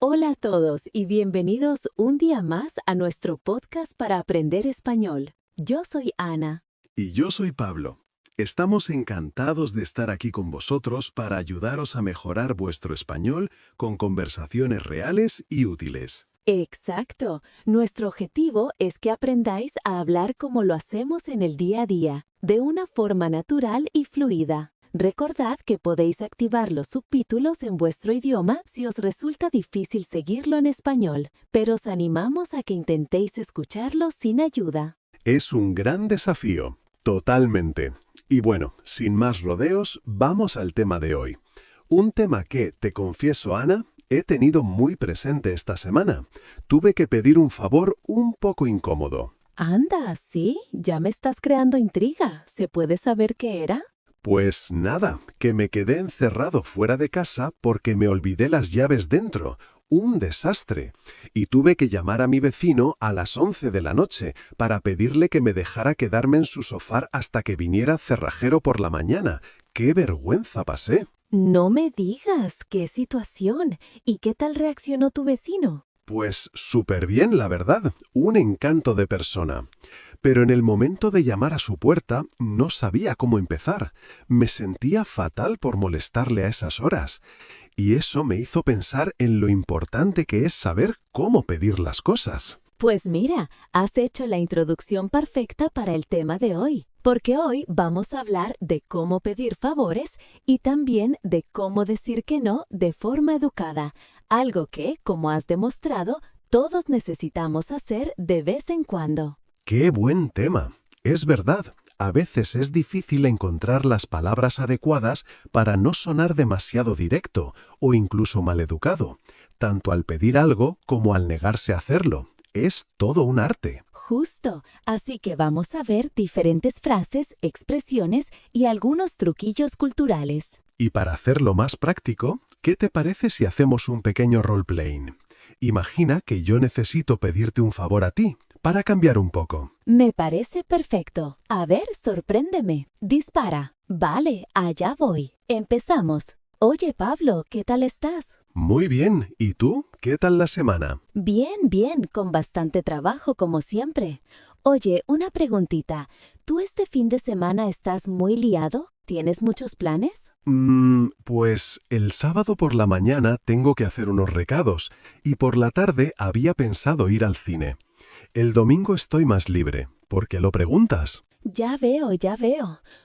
Hola a todos y bienvenidos un día más a nuestro podcast para aprender español. Yo soy Ana. Y yo soy Pablo. Estamos encantados de estar aquí con vosotros para ayudaros a mejorar vuestro español con conversaciones reales y útiles. Exacto. Nuestro objetivo es que aprendáis a hablar como lo hacemos en el día a día, de una forma natural y fluida. Recordad que podéis activar los subtítulos en vuestro idioma si os resulta difícil seguirlo en español, pero os animamos a que intentéis escucharlo sin ayuda. Es un gran desafío, totalmente. Y bueno, sin más rodeos, vamos al tema de hoy. Un tema que, te confieso, Ana, he tenido muy presente esta semana. Tuve que pedir un favor un poco incómodo. Anda, sí, ya me estás creando intriga. ¿Se puede saber qué era? Pues nada, que me quedé encerrado fuera de casa porque me olvidé las llaves dentro. Un desastre. Y tuve que llamar a mi vecino a las 11 de la noche para pedirle que me dejara quedarme en su sofá hasta que viniera cerrajero por la mañana. ¡Qué vergüenza pasé! No me digas, qué situación. ¿Y qué tal reaccionó tu vecino? Pues súper bien, la verdad. Un encanto de persona. Pero en el momento de llamar a su puerta no sabía cómo empezar. Me sentía fatal por molestarle a esas horas. Y eso me hizo pensar en lo importante que es saber cómo pedir las cosas. Pues mira, has hecho la introducción perfecta para el tema de hoy, porque hoy vamos a hablar de cómo pedir favores y también de cómo decir que no de forma educada, algo que, como has demostrado, todos necesitamos hacer de vez en cuando. ¡Qué buen tema! Es verdad, a veces es difícil encontrar las palabras adecuadas para no sonar demasiado directo o incluso maleducado, tanto al pedir algo como al negarse a hacerlo. Es todo un arte. Justo, así que vamos a ver diferentes frases, expresiones y algunos truquillos culturales. Y para hacerlo más práctico, ¿qué te parece si hacemos un pequeño role-playing? Imagina que yo necesito pedirte un favor a ti, para cambiar un poco. Me parece perfecto. A ver, sorpréndeme. Dispara. Vale, allá voy. Empezamos. Oye, Pablo, ¿qué tal estás? Muy bien, ¿y tú? ¿Qué tal la semana? Bien, con bastante trabajo como siempre. Oye, una preguntita. ¿Tú este fin de semana estás muy liado? ¿Tienes muchos planes? Pues el sábado por la mañana tengo que hacer unos recados y por la tarde había pensado ir al cine. El domingo estoy más libre. ¿Por qué lo preguntas? Ya veo.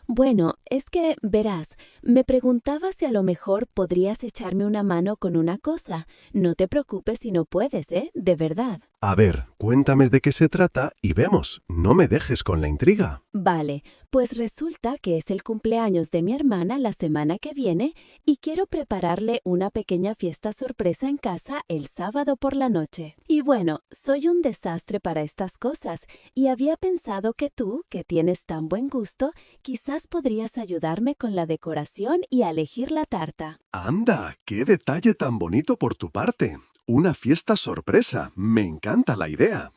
Bueno, es que, verás, me preguntaba si a lo mejor podrías echarme una mano con una cosa. No te preocupes si no puedes, ¿eh? De verdad. A ver, cuéntame de qué se trata y vemos. No me dejes con la intriga. Vale, pues resulta que es el cumpleaños de mi hermana la semana que viene y quiero prepararle una pequeña fiesta sorpresa en casa el sábado por la noche. Y bueno, soy un desastre para estas cosas y había pensado que tú, que tienes tan buen gusto, quizás podrías ayudarme con la decoración y a elegir la tarta. ¡Anda! ¡Qué detalle tan bonito por tu parte! Una fiesta sorpresa. Me encanta la idea.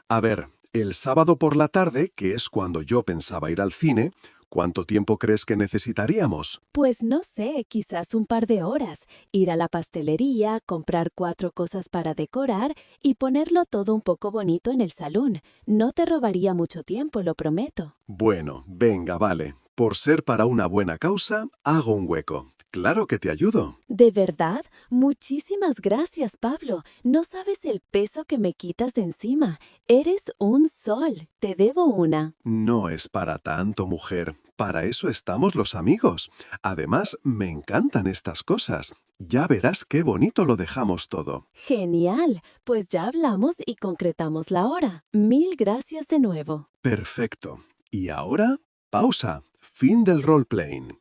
A ver, el sábado por la tarde, que es cuando yo pensaba ir al cine, ¿cuánto tiempo crees que necesitaríamos? Pues no sé, quizás un par de horas. Ir a la pastelería, comprar 4 cosas para decorar y ponerlo todo un poco bonito en el salón. No te robaría mucho tiempo, lo prometo. Bueno, venga, vale. Por ser para una buena causa, hago un hueco. Claro que te ayudo. ¿De verdad? Muchísimas gracias, Pablo. No sabes el peso que me quitas de encima. Eres un sol. Te debo una. No es para tanto, mujer. Para eso estamos los amigos. Además, me encantan estas cosas. Ya verás qué bonito lo dejamos todo. Genial. Pues ya hablamos y concretamos la hora. Mil gracias de nuevo. Perfecto. Y ahora, pausa. Fin del role-playing.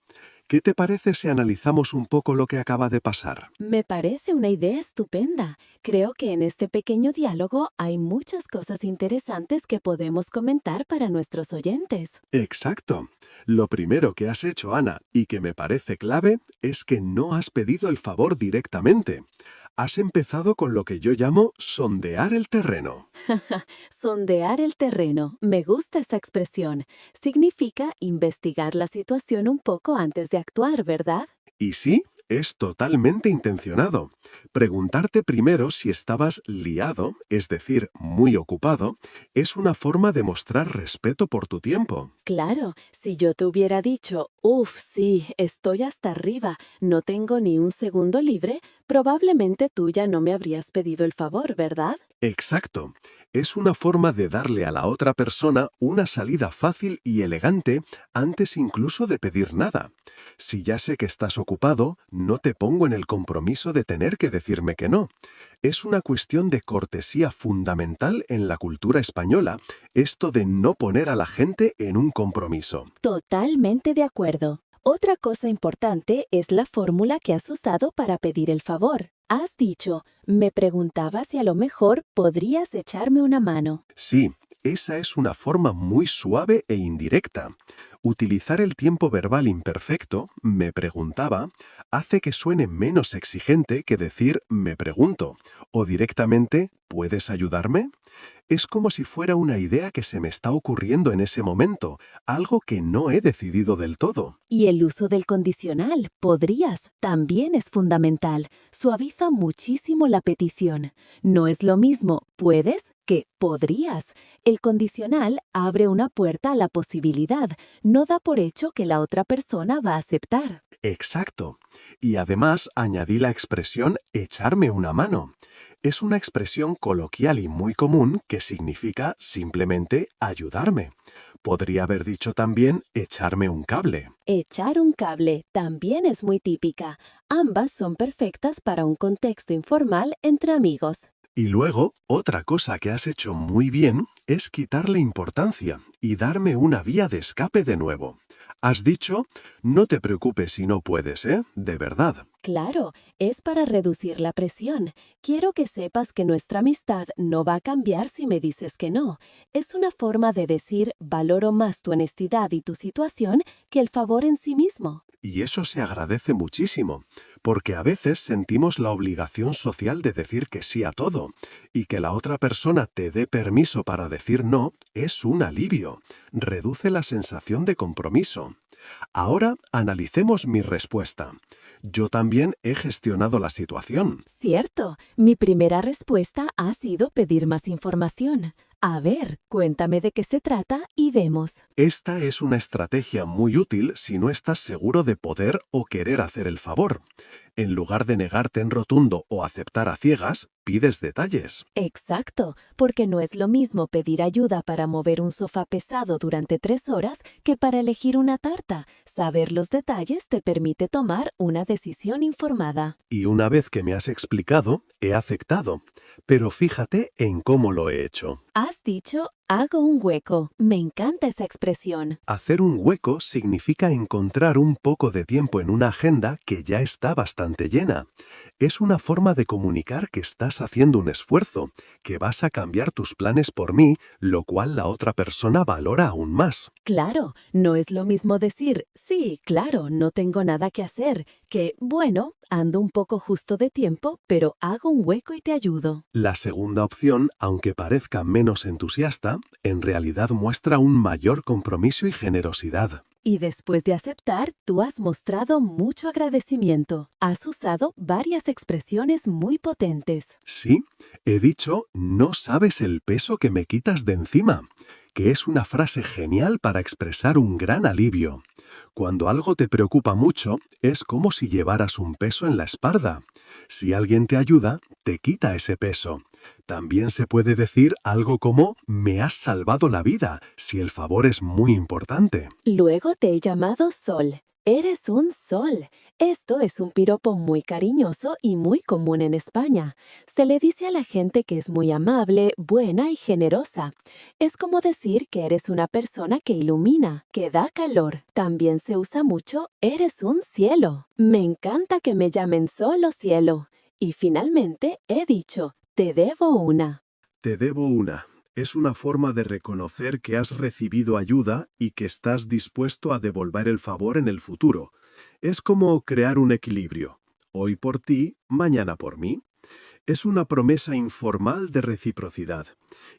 ¿Qué te parece si analizamos un poco lo que acaba de pasar? Me parece una idea estupenda. Creo que en este pequeño diálogo hay muchas cosas interesantes que podemos comentar para nuestros oyentes. Exacto. Lo primero que has hecho, Ana, y que me parece clave, es que no has pedido el favor directamente. Has empezado con lo que yo llamo sondear el terreno. Sondear el terreno. Me gusta esa expresión. Significa investigar la situación un poco antes de actuar, ¿verdad? Y sí, Es totalmente intencionado. Preguntarte primero si estabas liado, es decir, muy ocupado, es una forma de mostrar respeto por tu tiempo. Claro, si yo te hubiera dicho, uff, sí, estoy hasta arriba, no tengo ni un segundo libre, probablemente tú ya no me habrías pedido el favor, ¿verdad? Exacto. Es una forma de darle a la otra persona una salida fácil y elegante antes incluso de pedir nada. Si ya sé que estás ocupado, no te pongo en el compromiso de tener que decirme que no. Es una cuestión de cortesía fundamental en la cultura española, esto de no poner a la gente en un compromiso. Totalmente de acuerdo. Otra cosa importante es la fórmula que has usado para pedir el favor. Has dicho, me preguntaba si a lo mejor podrías echarme una mano. Sí, esa es una forma muy suave e indirecta. Utilizar el tiempo verbal imperfecto, me preguntaba, hace que suene menos exigente que decir me pregunto, o directamente ¿puedes ayudarme? Es como si fuera una idea que se me está ocurriendo en ese momento, algo que no he decidido del todo. Y el uso del condicional, podrías, también es fundamental. Suaviza muchísimo la petición. No es lo mismo puedes que podrías. El condicional abre una puerta a la posibilidad, no da por hecho que la otra persona va a aceptar. Exacto. Y además añadí la expresión echarme una mano. Es una expresión coloquial y muy común que significa simplemente ayudarme. Podría haber dicho también echarme un cable. Echar un cable también es muy típica. Ambas son perfectas para un contexto informal entre amigos. Y luego, otra cosa que has hecho muy bien es quitarle importancia y darme una vía de escape de nuevo. Has dicho, no te preocupes si no puedes, ¿eh? De verdad. Claro, es para reducir la presión. Quiero que sepas que nuestra amistad no va a cambiar si me dices que no. Es una forma de decir valoro más tu honestidad y tu situación que el favor en sí mismo. Y eso se agradece muchísimo, porque a veces sentimos la obligación social de decir que sí a todo, y que la otra persona te dé permiso para decir no es un alivio, reduce la sensación de compromiso. Ahora analicemos mi respuesta. Yo también he gestionado la situación. Cierto, mi primera respuesta ha sido pedir más información. A ver, cuéntame de qué se trata y vemos. Esta es una estrategia muy útil si no estás seguro de poder o querer hacer el favor. En lugar de negarte en rotundo o aceptar a ciegas, pides detalles. Exacto, porque no es lo mismo pedir ayuda para mover un sofá pesado durante 3 horas que para elegir una tarta. Saber los detalles te permite tomar una decisión informada. Y una vez que me has explicado, he aceptado. Pero fíjate en cómo lo he hecho. Has dicho, hago un hueco. Me encanta esa expresión. Hacer un hueco significa encontrar un poco de tiempo en una agenda que ya está bastante llena. Es una forma de comunicar que estás haciendo un esfuerzo, que vas a cambiar tus planes por mí, lo cual la otra persona valora aún más. Claro, no es lo mismo decir, sí, claro, no tengo nada que hacer, que, bueno, ando un poco justo de tiempo, pero hago un hueco y te ayudo. La segunda opción, aunque parezca menos entusiasta, en realidad muestra un mayor compromiso y generosidad. Y después de aceptar, tú has mostrado mucho agradecimiento. Has usado varias expresiones muy potentes. Sí, he dicho, no sabes el peso que me quitas de encima, que es una frase genial para expresar un gran alivio. Cuando algo te preocupa mucho, es como si llevaras un peso en la espalda. Si alguien te ayuda, te quita ese peso. También se puede decir algo como me has salvado la vida, si el favor es muy importante. Luego te he llamado Sol. Eres un sol. Esto es un piropo muy cariñoso y muy común en España. Se le dice a la gente que es muy amable, buena y generosa. Es como decir que eres una persona que ilumina, que da calor. También se usa mucho, eres un cielo. Me encanta que me llamen sol o cielo. Y finalmente he dicho, te debo una. Te debo una. Es una forma de reconocer que has recibido ayuda y que estás dispuesto a devolver el favor en el futuro. Es como crear un equilibrio. Hoy por ti, mañana por mí. Es una promesa informal de reciprocidad.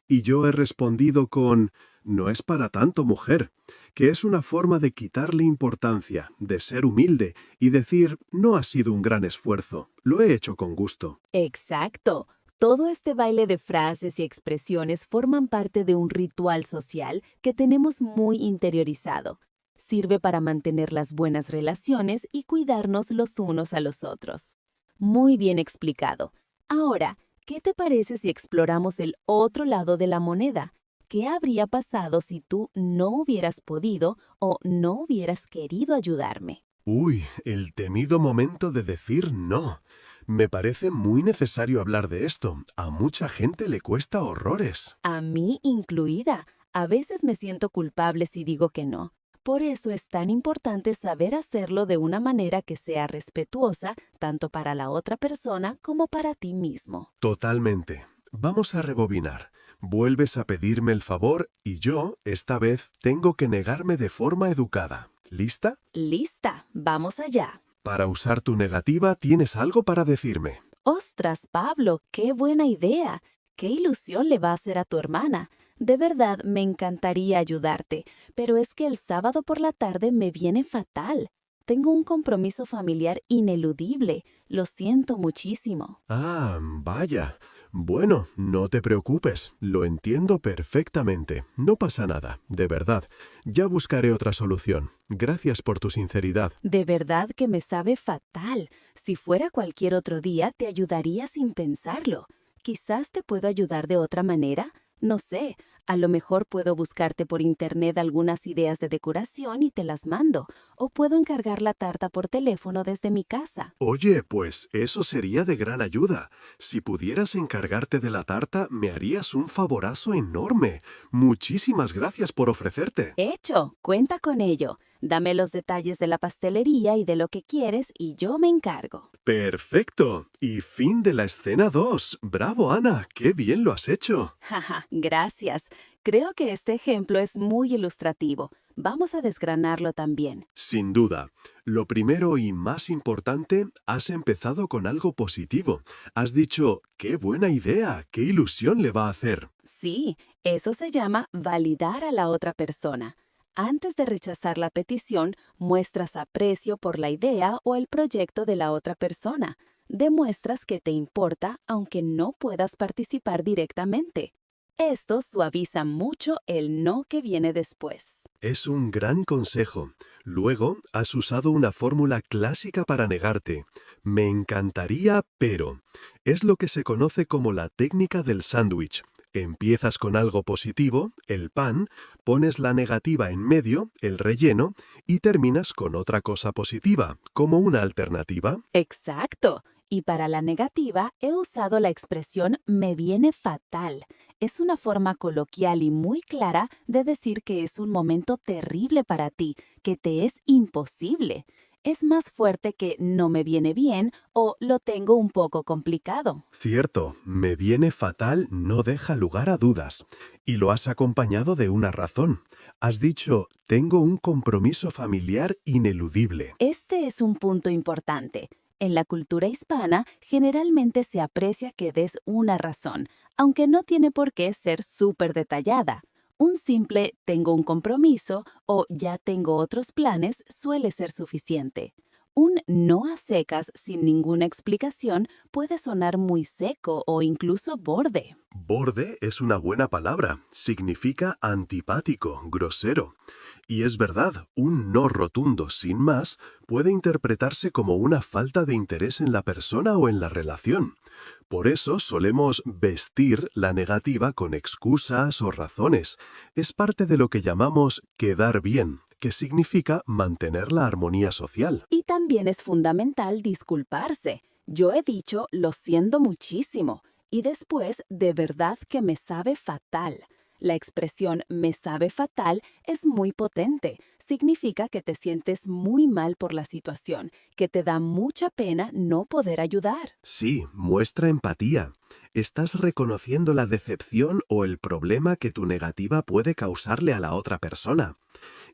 Y yo he respondido con, no es para tanto, mujer. que es una forma de quitarle importancia, de ser humilde y decir, no ha sido un gran esfuerzo, lo he hecho con gusto. Exacto. Todo este baile de frases y expresiones forman parte de un ritual social que tenemos muy interiorizado. Sirve para mantener las buenas relaciones y cuidarnos los unos a los otros. Muy bien explicado. Ahora, ¿qué te parece si exploramos el otro lado de la moneda? ¿Qué habría pasado si tú no hubieras podido o no hubieras querido ayudarme? Uy, el temido momento de decir no. Me parece muy necesario hablar de esto. A mucha gente le cuesta horrores. A mí incluida. A veces me siento culpable si digo que no. Por eso es tan importante saber hacerlo de una manera que sea respetuosa tanto para la otra persona como para ti mismo. Totalmente. Vamos a rebobinar. Vuelves a pedirme el favor y yo, esta vez, tengo que negarme de forma educada. ¿Lista? Lista, vamos allá. Para usar tu negativa, ¿tienes algo para decirme? ¡Ostras, Pablo! ¡Qué buena idea! ¡Qué ilusión le va a hacer a tu hermana! De verdad, me encantaría ayudarte, pero es que el sábado por la tarde me viene fatal. Tengo un compromiso familiar ineludible. Lo siento muchísimo. Ah, vaya. Bueno, no te preocupes, lo entiendo perfectamente. No pasa nada, de verdad. Ya buscaré otra solución. Gracias por tu sinceridad. De verdad que me sabe fatal. Si fuera cualquier otro día, te ayudaría sin pensarlo. Quizás te puedo ayudar de otra manera. No sé, a lo mejor puedo buscarte por internet algunas ideas de decoración y te las mando. O puedo encargar la tarta por teléfono desde mi casa. Oye, pues eso sería de gran ayuda. Si pudieras encargarte de la tarta, me harías un favorazo enorme. Muchísimas gracias por ofrecerte. Hecho, cuenta con ello. Dame los detalles de la pastelería y de lo que quieres y yo me encargo. Perfecto. Y fin de la escena 2. Bravo, Ana. Qué bien lo has hecho. Jaja, gracias. Creo que este ejemplo es muy ilustrativo. Vamos a desgranarlo también. Sin duda. Lo primero y más importante, has empezado con algo positivo. Has dicho, qué buena idea, qué ilusión le va a hacer. Sí, eso se llama validar a la otra persona. Antes de rechazar la petición, muestras aprecio por la idea o el proyecto de la otra persona. Demuestras que te importa aunque no puedas participar directamente. Esto suaviza mucho el no que viene después. Es un gran consejo. Luego, has usado una fórmula clásica para negarte. Me encantaría, pero. Es lo que se conoce como la técnica del sándwich. Empiezas con algo positivo, el pan, pones la negativa en medio, el relleno, y terminas con otra cosa positiva, como una alternativa. Exacto. Y para la negativa he usado la expresión me viene fatal. Es una forma coloquial y muy clara de decir que es un momento terrible para ti, que te es imposible. Es más fuerte que no me viene bien o lo tengo un poco complicado. Cierto, me viene fatal no deja lugar a dudas. Y lo has acompañado de una razón. Has dicho, tengo un compromiso familiar ineludible. Este es un punto importante. En la cultura hispana, generalmente se aprecia que des una razón, aunque no tiene por qué ser súper detallada. Un simple tengo un compromiso o ya tengo otros planes suele ser suficiente. Un no a secas sin ninguna explicación puede sonar muy seco o incluso borde. Borde es una buena palabra. Significa antipático, grosero. Y es verdad, un no rotundo sin más puede interpretarse como una falta de interés en la persona o en la relación. Por eso solemos vestir la negativa con excusas o razones. Es parte de lo que llamamos quedar bien, que significa mantener la armonía social. Y también es fundamental disculparse. Yo he dicho lo siento muchísimo y después de verdad que me sabe fatal. La expresión me sabe fatal es muy potente. Significa que te sientes muy mal por la situación, que te da mucha pena no poder ayudar. Sí, muestra empatía. Estás reconociendo la decepción o el problema que tu negativa puede causarle a la otra persona.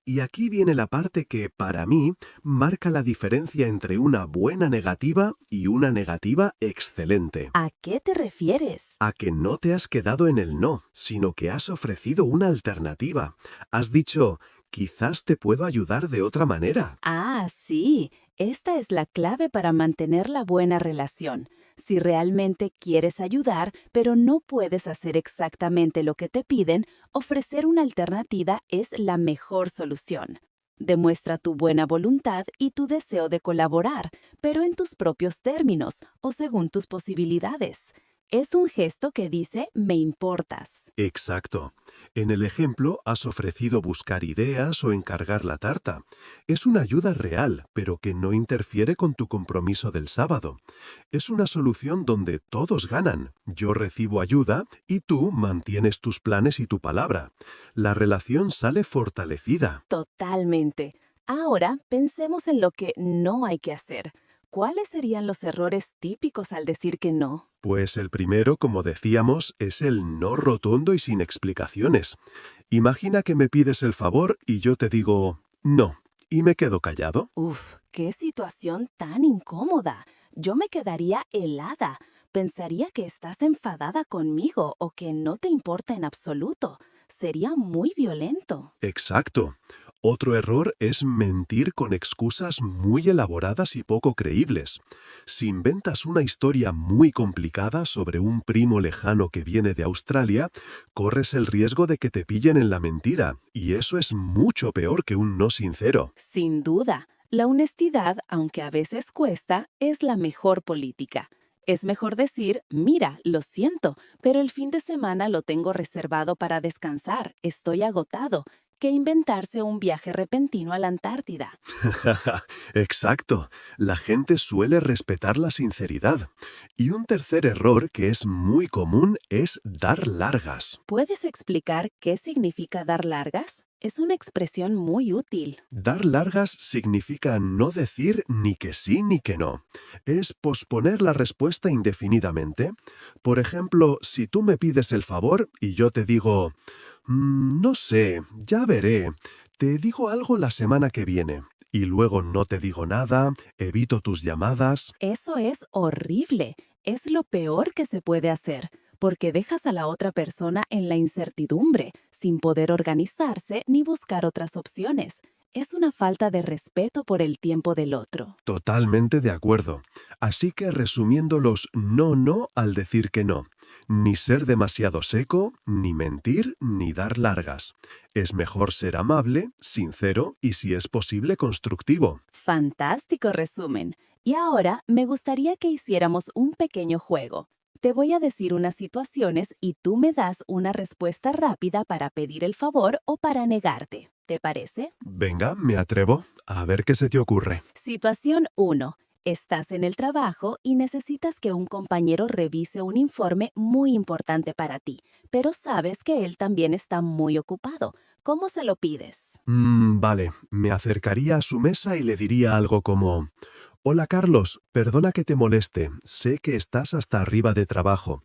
Y aquí viene la parte que, para mí, marca la diferencia entre una buena negativa y una negativa excelente. ¿A qué te refieres? A que no te has quedado en el no, sino que has ofrecido una alternativa. Has dicho, quizás te puedo ayudar de otra manera. Ah, sí, esta es la clave para mantener la buena relación. Si realmente quieres ayudar, pero no puedes hacer exactamente lo que te piden, ofrecer una alternativa es la mejor solución. Demuestra tu buena voluntad y tu deseo de colaborar, pero en tus propios términos o según tus posibilidades. Es un gesto que dice «me importas». Exacto. En el ejemplo has ofrecido buscar ideas o encargar la tarta. Es una ayuda real, pero que no interfiere con tu compromiso del sábado. Es una solución donde todos ganan. Yo recibo ayuda y tú mantienes tus planes y tu palabra. La relación sale fortalecida. Totalmente. Ahora pensemos en lo que no hay que hacer. ¿Cuáles serían los errores típicos al decir que no? Pues el primero, como decíamos, es el no rotundo y sin explicaciones. Imagina que me pides el favor y yo te digo no, y me quedo callado. Uf, qué situación tan incómoda. Yo me quedaría helada. Pensaría que estás enfadada conmigo o que no te importa en absoluto. Sería muy violento. Exacto. Otro error es mentir con excusas muy elaboradas y poco creíbles. Si inventas una historia muy complicada sobre un primo lejano que viene de Australia, corres el riesgo de que te pillen en la mentira, y eso es mucho peor que un no sincero. Sin duda, la honestidad, aunque a veces cuesta, es la mejor política. Es mejor decir, mira, lo siento, pero el fin de semana lo tengo reservado para descansar, estoy agotado, que inventarse un viaje repentino a la Antártida. Exacto. La gente suele respetar la sinceridad. Y un tercer error que es muy común es dar largas. ¿Puedes explicar qué significa dar largas? Es una expresión muy útil. Dar largas significa no decir ni que sí ni que no. Es posponer la respuesta indefinidamente. Por ejemplo, si tú me pides el favor y yo te digo, no sé, ya veré, te digo algo la semana que viene, y luego no te digo nada, evito tus llamadas. Eso es horrible. Es lo peor que se puede hacer, porque dejas a la otra persona en la incertidumbre, sin poder organizarse ni buscar otras opciones. Es una falta de respeto por el tiempo del otro. Totalmente de acuerdo. Así que resumiendo los no al decir que no. Ni ser demasiado seco, ni mentir, ni dar largas. Es mejor ser amable, sincero y, si es posible, constructivo. Fantástico resumen. Y ahora me gustaría que hiciéramos un pequeño juego. Te voy a decir unas situaciones y tú me das una respuesta rápida para pedir el favor o para negarte. ¿Te parece? Venga, me atrevo. A ver qué se te ocurre. Situación 1. Estás en el trabajo y necesitas que un compañero revise un informe muy importante para ti, pero sabes que él también está muy ocupado. ¿Cómo se lo pides? Vale, me acercaría a su mesa y le diría algo como: Hola Carlos, perdona que te moleste, sé que estás hasta arriba de trabajo.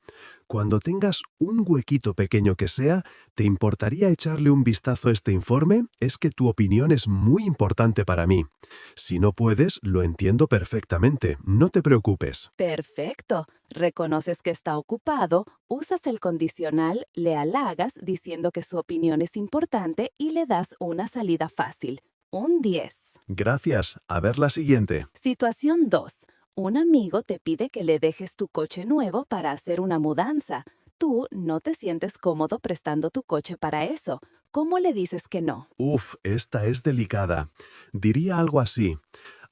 Cuando tengas un huequito pequeño que sea, ¿te importaría echarle un vistazo a este informe? Es que tu opinión es muy importante para mí. Si no puedes, lo entiendo perfectamente, no te preocupes. Perfecto. Reconoces que está ocupado, usas el condicional, le halagas diciendo que su opinión es importante y le das una salida fácil. Un 10. Gracias, a ver la siguiente. Situación 2. Un amigo te pide que le dejes tu coche nuevo para hacer una mudanza. Tú no te sientes cómodo prestando tu coche para eso. ¿Cómo le dices que no? Esta es delicada. Diría algo así: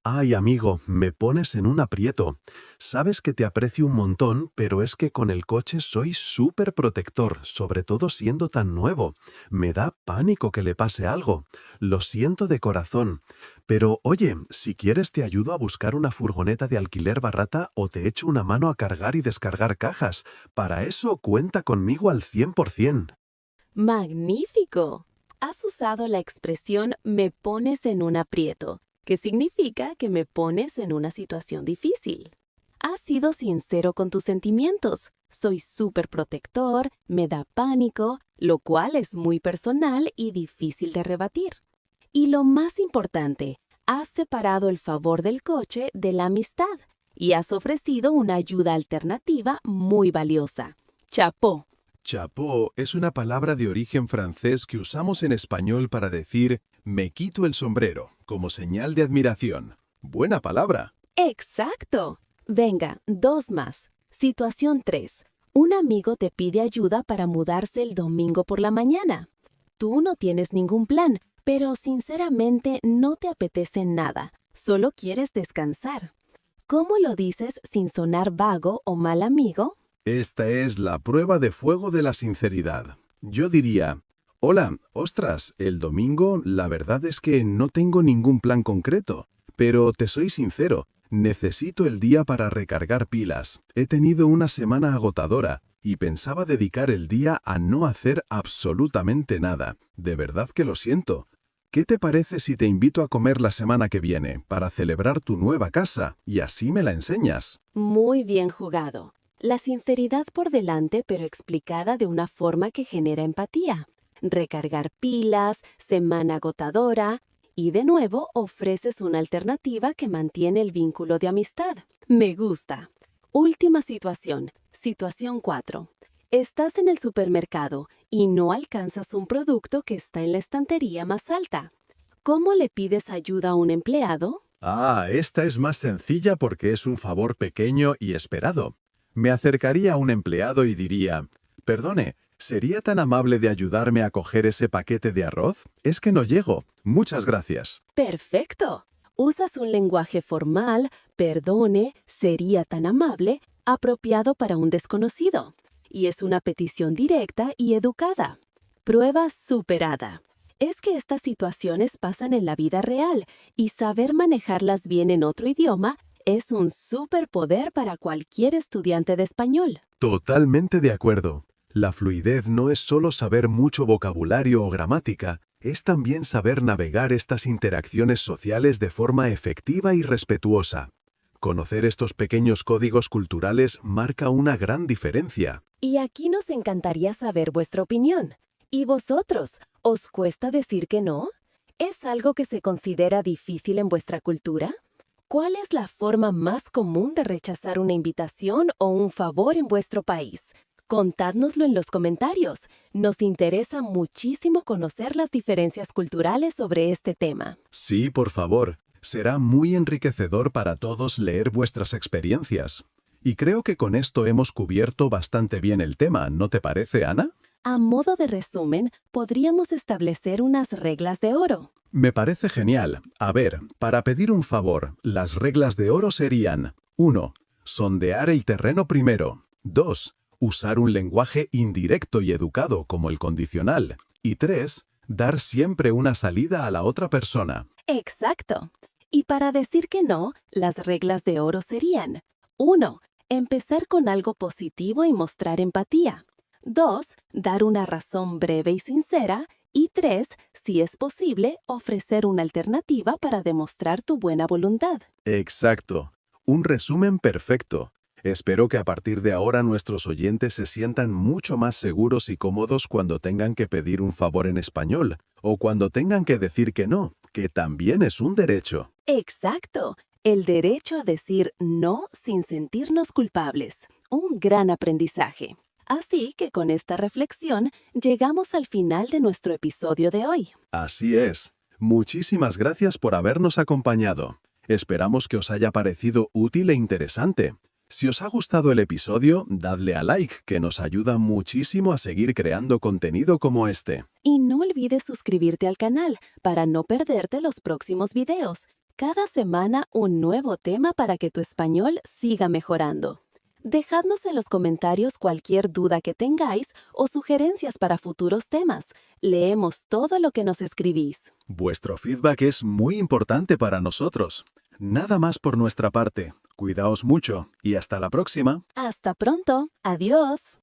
Ay, amigo, me pones en un aprieto. Sabes que te aprecio un montón, pero es que con el coche soy súper protector, sobre todo siendo tan nuevo. Me da pánico que le pase algo. Lo siento de corazón. Pero oye, si quieres te ayudo a buscar una furgoneta de alquiler barata o te echo una mano a cargar y descargar cajas. Para eso cuenta conmigo al 100%. ¡Magnífico! Has usado la expresión «me pones en un aprieto», que significa que me pones en una situación difícil. Has sido sincero con tus sentimientos. Soy súper protector, me da pánico, lo cual es muy personal y difícil de rebatir. Y lo más importante, has separado el favor del coche de la amistad y has ofrecido una ayuda alternativa muy valiosa. ¡Chapó! Chapeau es una palabra de origen francés que usamos en español para decir Me quito el sombrero, como señal de admiración. Buena palabra. ¡Exacto! Venga, dos más. Situación 3. Un amigo te pide ayuda para mudarse el domingo por la mañana. Tú no tienes ningún plan, pero sinceramente no te apetece nada. Solo quieres descansar. ¿Cómo lo dices sin sonar vago o mal amigo? Esta es la prueba de fuego de la sinceridad. Yo diría, hola, ostras, el domingo la verdad es que no tengo ningún plan concreto, pero te soy sincero, necesito el día para recargar pilas. He tenido una semana agotadora y pensaba dedicar el día a no hacer absolutamente nada. De verdad que lo siento. ¿Qué te parece si te invito a comer la semana que viene para celebrar tu nueva casa y así me la enseñas? Muy bien jugado. La sinceridad por delante, pero explicada de una forma que genera empatía. Recargar pilas, semana agotadora y de nuevo ofreces una alternativa que mantiene el vínculo de amistad. Me gusta. Última situación, situación 4. Estás en el supermercado y no alcanzas un producto que está en la estantería más alta. ¿Cómo le pides ayuda a un empleado? Esta es más sencilla porque es un favor pequeño y esperado. Me acercaría a un empleado y diría, perdone, ¿sería tan amable de ayudarme a coger ese paquete de arroz? Es que no llego. Muchas gracias. ¡Perfecto! Usas un lenguaje formal, perdone, sería tan amable, apropiado para un desconocido. Y es una petición directa y educada. Prueba superada. Es que estas situaciones pasan en la vida real y saber manejarlas bien en otro idioma es un superpoder para cualquier estudiante de español. Totalmente de acuerdo. La fluidez no es solo saber mucho vocabulario o gramática, es también saber navegar estas interacciones sociales de forma efectiva y respetuosa. Conocer estos pequeños códigos culturales marca una gran diferencia. Y aquí nos encantaría saber vuestra opinión. ¿Y vosotros? ¿Os cuesta decir que no? ¿Es algo que se considera difícil en vuestra cultura? ¿Cuál es la forma más común de rechazar una invitación o un favor en vuestro país? Contádnoslo en los comentarios. Nos interesa muchísimo conocer las diferencias culturales sobre este tema. Sí, por favor. Será muy enriquecedor para todos leer vuestras experiencias. Y creo que con esto hemos cubierto bastante bien el tema, ¿no te parece, Ana? A modo de resumen, podríamos establecer unas reglas de oro. Me parece genial. A ver, para pedir un favor, las reglas de oro serían 1. Sondear el terreno primero. 2. Usar un lenguaje indirecto y educado como el condicional. Y 3. Dar siempre una salida a la otra persona. Exacto. Y para decir que no, las reglas de oro serían 1. Empezar con algo positivo y mostrar empatía. 2. Dar una razón breve y sincera. Y 3. Si es posible, ofrecer una alternativa para demostrar tu buena voluntad. Exacto. Un resumen perfecto. Espero que a partir de ahora nuestros oyentes se sientan mucho más seguros y cómodos cuando tengan que pedir un favor en español o cuando tengan que decir que no, que también es un derecho. Exacto. El derecho a decir no sin sentirnos culpables. Un gran aprendizaje. Así que con esta reflexión llegamos al final de nuestro episodio de hoy. Así es. Muchísimas gracias por habernos acompañado. Esperamos que os haya parecido útil e interesante. Si os ha gustado el episodio, dadle a like, que nos ayuda muchísimo a seguir creando contenido como este. Y no olvides suscribirte al canal para no perderte los próximos videos. Cada semana un nuevo tema para que tu español siga mejorando. Dejadnos en los comentarios cualquier duda que tengáis o sugerencias para futuros temas. Leemos todo lo que nos escribís. Vuestro feedback es muy importante para nosotros. Nada más por nuestra parte. Cuidaos mucho y hasta la próxima. Hasta pronto. Adiós.